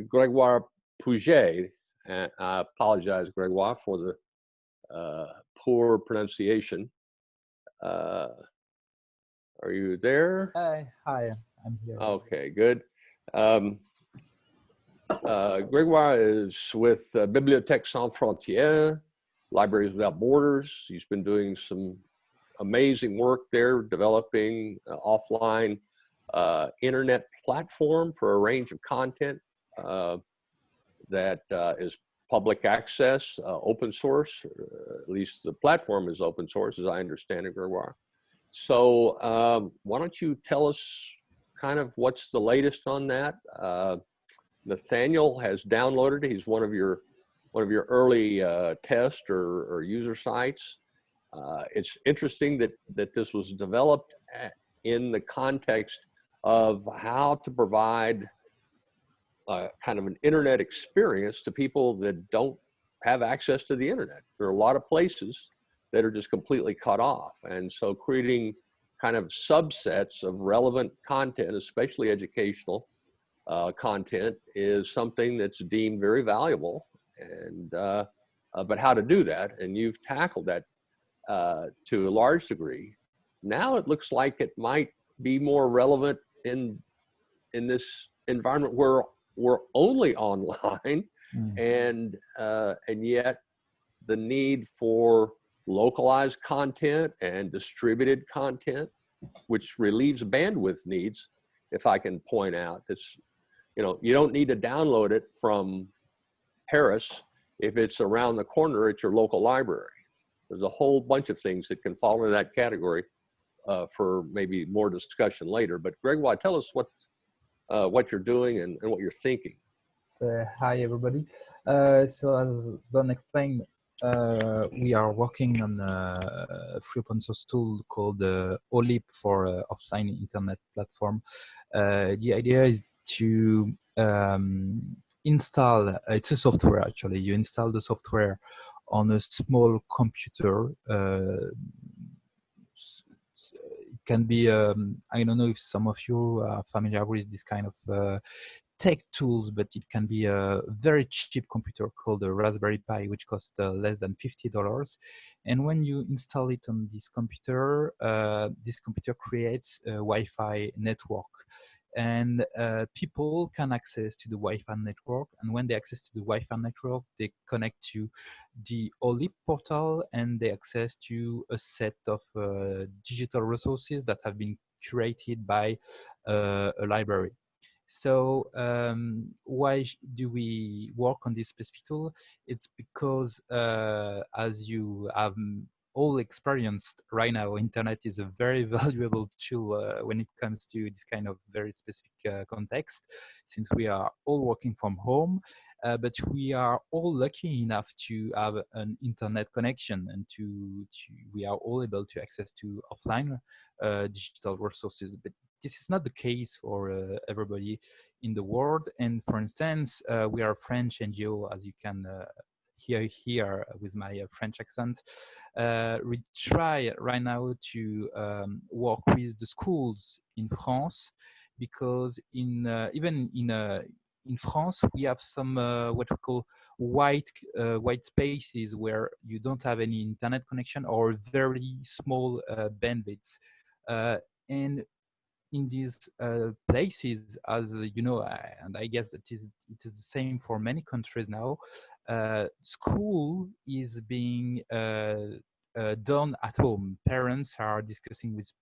Gregoire Pouget. And I apologize, Gregoire, for the poor pronunciation. Are you there? Hi, I'm here. Okay, good. Gregoire is with Bibliothèques Sans Frontières, Libraries Without Borders. He's been doing some amazing work there, developing offline internet platform for a range of content that is public access, open source, at least the platform is open source, as I understand it, Gregoire. So why don't you tell us kind of what's the latest on that? Nathaniel has downloaded it. He's one of your early test or user sites. It's interesting that this was developed in the context of how to provide kind of an internet experience to people that don't have access to the internet. There are a lot of places that are just completely cut off. And so creating kind of subsets of relevant content, especially educational content, is something that's deemed very valuable. And but how to do that, and you've tackled that to a large degree. Now it looks like it might be more relevant in this environment where we're only online, and yet the need for localized content and distributed content, which relieves bandwidth needs, if I can point out. That's, you don't need to download it from Paris if it's around the corner at your local library. there's a whole bunch of things that can fall into that category for maybe more discussion later. But Gregoire, tell us what you're doing and what you're thinking. So, hi, everybody. So as Don explained, we are working on a free open source tool called OLIP for offline internet platform. The idea is to install, it's a software actually, you install the software on a small computer. It can be, I don't know if some of you are familiar with this kind of tech tools, but it can be a very cheap computer called a Raspberry Pi, which costs less than $50. And when you install it on this computer creates a Wi-Fi network. And people can access to the Wi-Fi network. And when they access to the Wi-Fi network, they connect to the OLIP portal and they access to a set of digital resources that have been curated by a library. So why do we work on this specific tool? It's because as you have all experienced right now, internet is a very valuable tool when it comes to this kind of very specific context, since we are all working from home, but we are all lucky enough to have an internet connection and we are all able to access to offline digital resources. But this is not the case for everybody in the world. And for instance, we are a French NGO, as you can hear here with my French accent. We try right now to work with the schools in France, because even in France, we have some what we call white spaces where you don't have any internet connection or very small bandwidths. And in these places, as you know, and I guess that it is the same for many countries now, school is being done at home. Parents are discussing with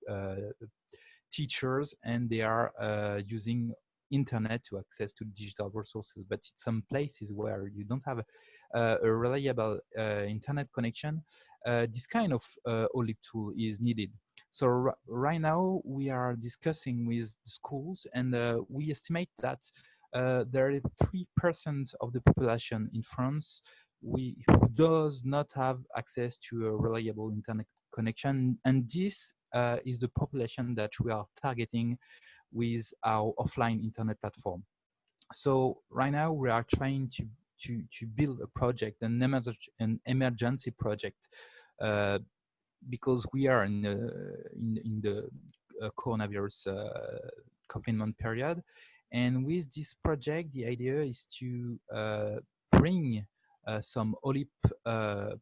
teachers and they are using internet to access to digital resources. But in some places where you don't have a reliable internet connection, this kind of OLIP tool is needed. So right now we are discussing with schools, and we estimate that there is 3% of the population in France who does not have access to a reliable internet connection, and this is the population that we are targeting with our offline internet platform. So right now we are trying to build a project, an emergency project, because we are in the coronavirus confinement period. And with this project, the idea is to bring some OLIP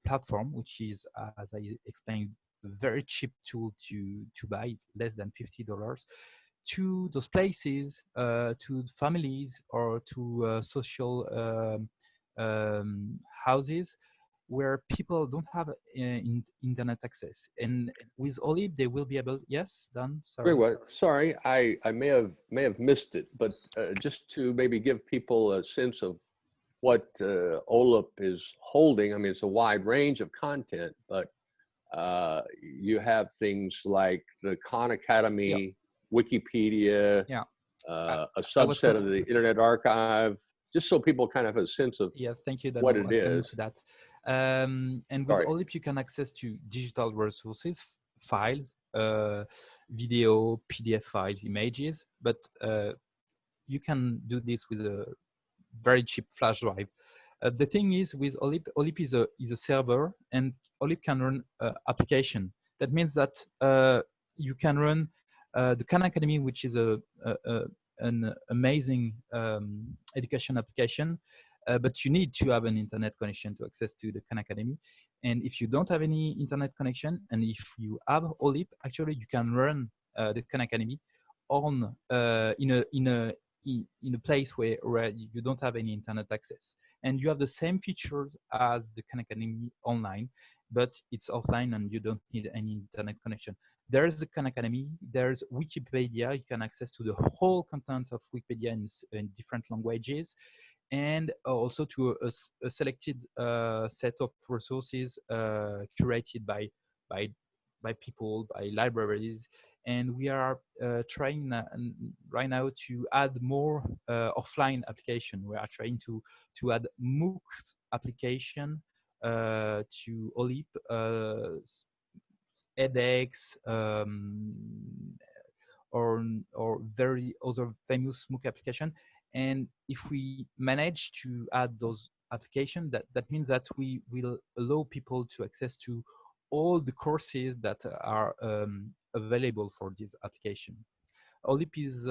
platform, which is, as I explained, a very cheap tool to buy, less than $50, to those places, to families or to social houses where people don't have internet access. And with OLIP, they will be able. Yes, Dan. Sorry. Sorry, I may have missed it, but just to maybe give people a sense of what OLIP is holding. I mean, it's a wide range of content, but you have things like the Khan Academy, Wikipedia, a subset of the Internet Archive, just so people kind of have a sense of thank you, Dan, what it is. to that. And with OLIP, you can access to digital resources, files, video, PDF files, images, but you can do this with a very cheap flash drive. The thing is, with OLIP, OLIP is a server, and OLIP can run application. That means that you can run the Khan Academy, which is an amazing education application, but you need to have an internet connection to access to the Khan Academy. And if you don't have any internet connection, and if you have OLIP, actually you can run the Khan Academy on in a place where you don't have any internet access, and you have the same features as the Khan Academy online, but it's offline and you don't need any internet connection. There's the Khan Academy, there's Wikipedia. You can access to the whole content of Wikipedia in different languages, and also to a selected set of resources curated by people, by libraries. And we are trying right now to add more offline application. We are trying to add MOOC application to OLIP, edX, or very other famous MOOC application. And if we manage to add those applications, that means that we will allow people to access to all the courses that are available for this application. OLIP is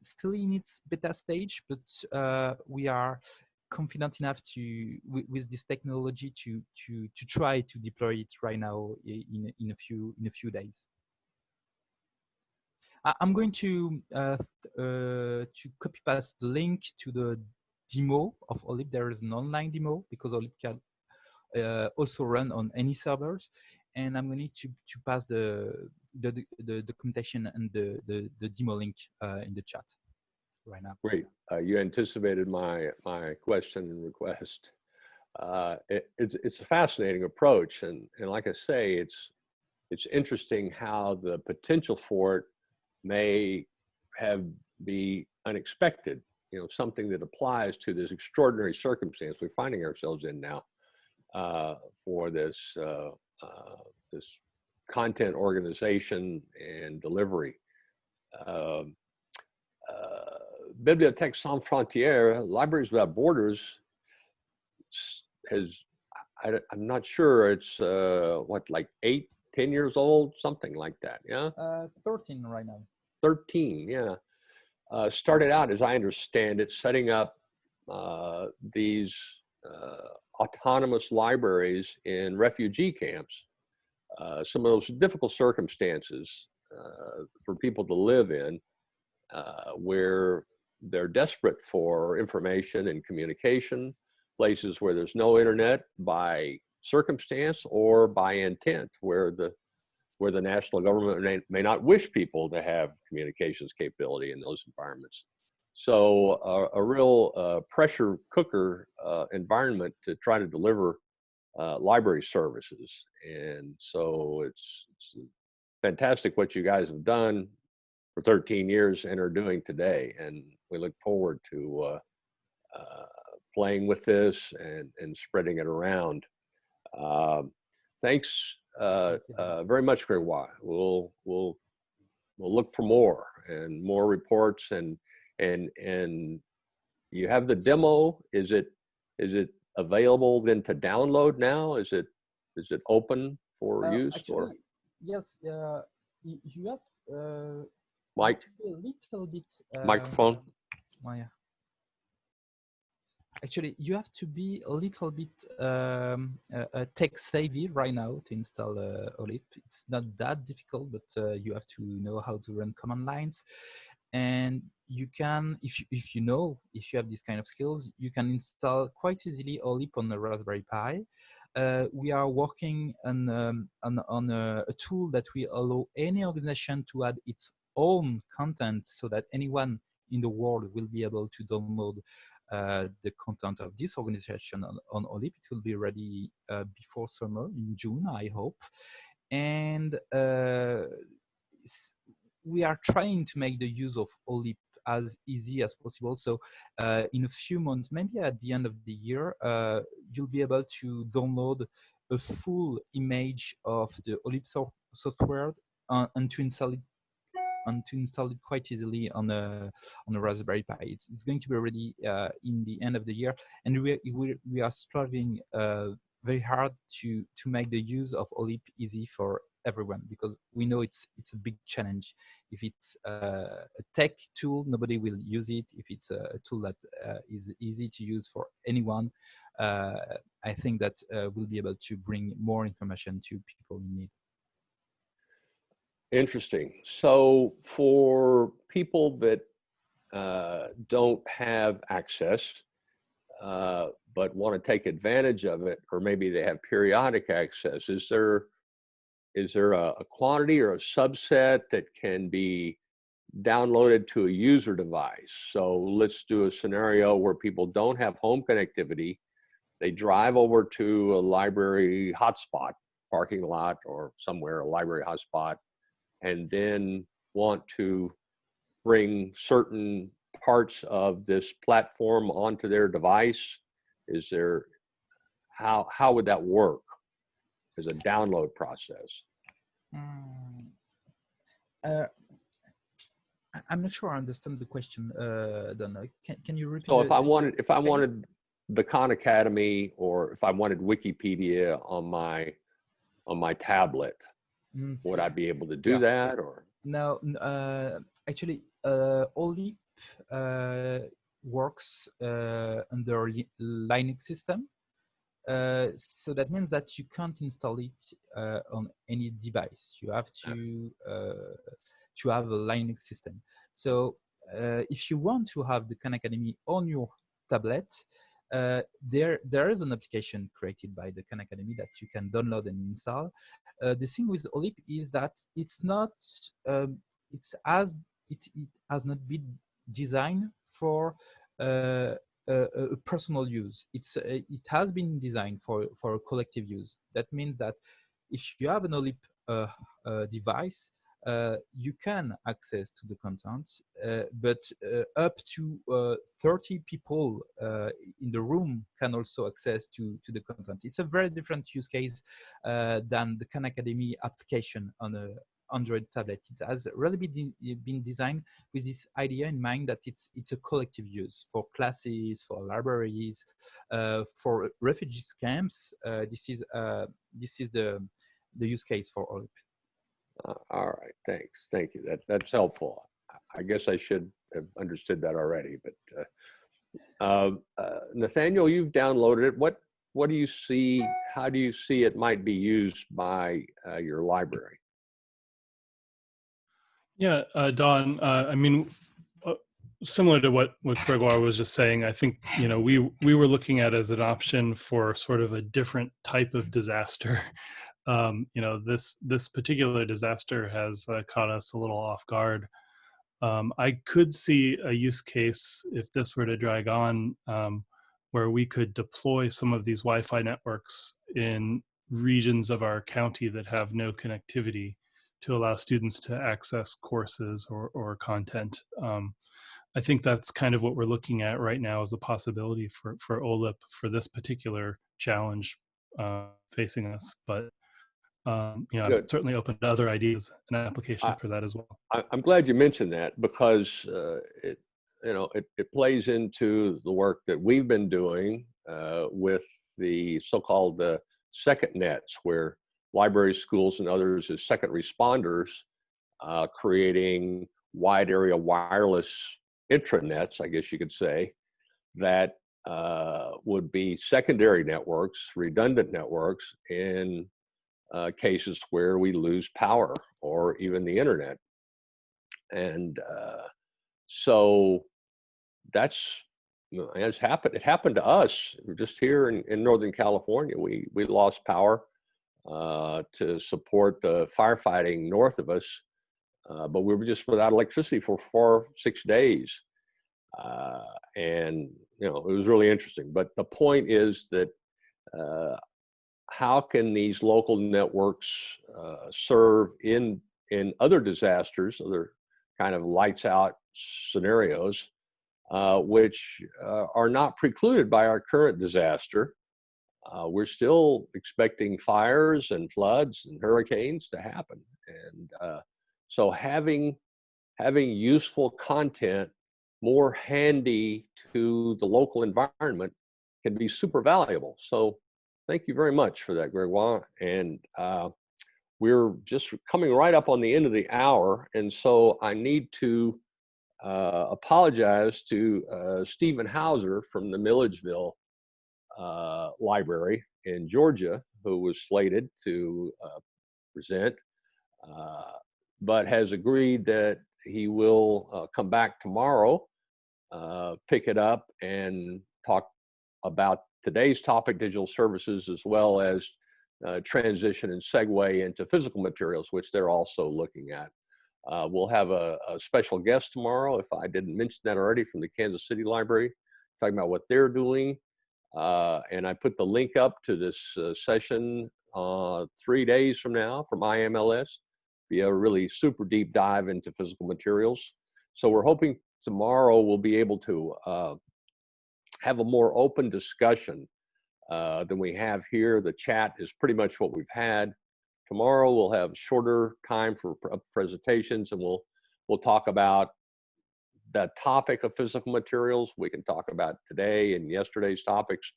still in its beta stage, but we are confident enough to with this technology to try to deploy it right now in a few days. I'm going to copy paste the link to the demo of OLIP. There is an online demo because OLIP can also run on any servers, and I'm going to pass the documentation and the demo link in the chat right now. Great. You anticipated my question and request. It's a fascinating approach, and like I say, it's interesting how the potential for it may be unexpected. You know, something that applies to this extraordinary circumstance we're finding ourselves in now for this this content organization and delivery. Bibliothèques Sans Frontières, Libraries Without Borders, I'm not sure, it's what, like 8, 10 years old, something like that, yeah? 13 right now. 13, yeah. Started out, as I understand it, setting up these autonomous libraries in refugee camps. Some of those difficult circumstances for people to live in, where they're desperate for information and communication, places where there's no internet by circumstance or by intent, where the national government may not wish people to have communications capability in those environments. So a real pressure cooker environment to try to deliver library services. And so it's fantastic what you guys have done for 13 years and are doing today. And we look forward to playing with this and spreading it around. Thanks very much, Gregoire. We'll look for more and more reports, and you have the demo. Is it available then to download now? Is it open for use? Actually, or yes, you have Mike, a little bit microphone. Yeah. Actually, you have to be a little bit tech savvy right now to install OLIP. It's not that difficult, but you have to know how to run command lines. And you can, if you have these kind of skills, you can install quite easily OLIP on the Raspberry Pi. We are working on a tool that will allow any organization to add its own content, so that anyone in the world will be able to download the content of this organization on OLIP. It will be ready before summer, in June, I hope. And we are trying to make the use of OLIP as easy as possible. So in a few months, maybe at the end of the year, you'll be able to download a full image of the OLIP software and to install it quite easily on a Raspberry Pi. It's going to be ready in the end of the year, and we are striving very hard to make the use of OLIP easy for everyone, because we know it's a big challenge. If it's a tech tool, nobody will use it. If it's a tool that is easy to use for anyone, I think that we'll be able to bring more information to people in need. Interesting. So for people that don't have access, but want to take advantage of it, or maybe they have periodic access, is there a quantity or a subset that can be downloaded to a user device. So let's do a scenario where people don't have home connectivity. They drive over to a library hotspot, parking lot or somewhere, a library hotspot, and then want to bring certain parts of this platform onto their device. Is there, how would that work as a download process? I'm not sure I understand the question, Don. Can you repeat? So if I wanted the Khan Academy, or if I wanted Wikipedia on my tablet, would I be able to do that? Or no? Actually, OLIP works under Linux system. So that means that you can't install it on any device. You have to have a Linux system. So if you want to have the Khan Academy on your tablet, there is an application created by the Khan Academy that you can download and install. The thing with OLIP is that it's not it has not been designed for a personal use. It has been designed for a collective use. That means that if you have an OLIP device, you can access to the content, but up to 30 people in the room can also access to the content. It's a very different use case than the Khan Academy application on a Android tablet. It has really been designed with this idea in mind that it's a collective use for classes, for libraries, for refugee camps. This is the use case for OLIP. All right, thanks. Thank you. That's helpful. I guess I should have understood that already, but Nathaniel, you've downloaded it. What do you see? How do you see it might be used by your library? Yeah, Don, I mean, similar to what Gregoire was just saying, I think, we were looking at as an option for sort of a different type of disaster. This particular disaster has caught us a little off guard. I could see a use case if this were to drag on, where we could deploy some of these Wi-Fi networks in regions of our county that have no connectivity to allow students to access courses or content. I think that's kind of what we're looking at right now as a possibility for OLIP for this particular challenge facing us. But I'm certainly open to other ideas and applications for that as well. I'm glad you mentioned that, because it plays into the work that we've been doing with the so-called second nets, where libraries, schools, and others as second responders, creating wide area wireless intranets, I guess you could say, that would be secondary networks, redundant networks in cases where we lose power or even the internet. And so it's happened. It happened to us just here in Northern California. We lost power to support the firefighting north of us, but we were just without electricity for 4-6 days. And it was really interesting. But the point is that how can these local networks serve in other disasters, other kind of lights out scenarios, which are not precluded by our current disaster. We're still expecting fires and floods and hurricanes to happen. And so having useful content more handy to the local environment can be super valuable. So thank you very much for that, Gregoire. And we're just coming right up on the end of the hour. And so I need to apologize to Stephen Hauser from the Milledgeville Library in Georgia, who was slated to present, but has agreed that he will come back tomorrow, pick it up, and talk about today's topic, digital services, as well as transition and segue into physical materials, which they're also looking at. We'll have a special guest tomorrow, if I didn't mention that already, from the Kansas City Library, talking about what they're doing. And I put the link up to this session 3 days from now from IMLS. Be a really super deep dive into physical materials. So we're hoping tomorrow we'll be able to have a more open discussion than we have here. The chat is pretty much what we've had. Tomorrow we'll have shorter time for presentations, and we'll talk about that topic of physical materials. We can talk about today and yesterday's topics,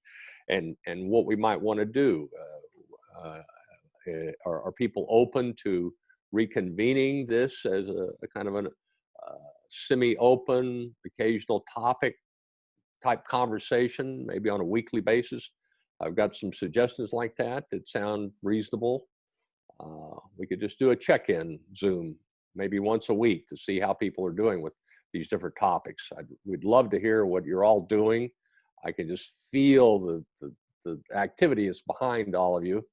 and what we might want to do. Are people open to reconvening this as a kind of a semi-open, occasional topic type conversation, maybe on a weekly basis? I've got some suggestions like that sound reasonable. We could just do a check-in Zoom, maybe once a week, to see how people are doing with these different topics. We'd love to hear what you're all doing. I can just feel the activity is behind all of you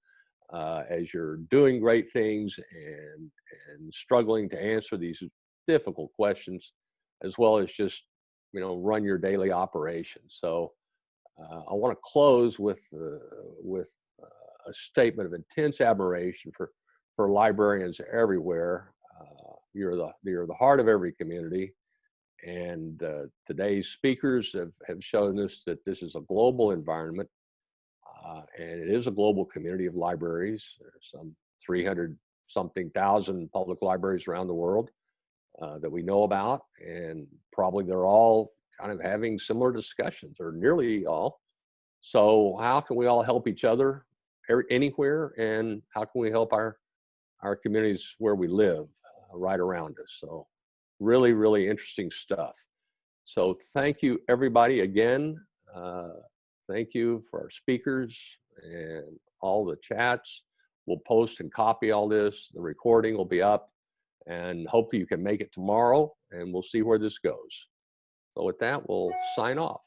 as you're doing great things and struggling to answer these difficult questions, as well as just, run your daily operations. So I want to close with a statement of intense admiration for librarians everywhere. You're the heart of every community, and today's speakers have shown us that this is a global environment, and it is a global community of libraries. There's some 300-something thousand public libraries around the world that we know about, and probably they're all kind of having similar discussions, or nearly all. So how can we all help each other anywhere, and how can we help our communities where we live right around us? So really, really interesting stuff. So thank you, everybody, again. Thank you for our speakers and all the chats. We'll post and copy all this. The recording will be up, and hopefully you can make it tomorrow, and we'll see where this goes. So with that, we'll sign off.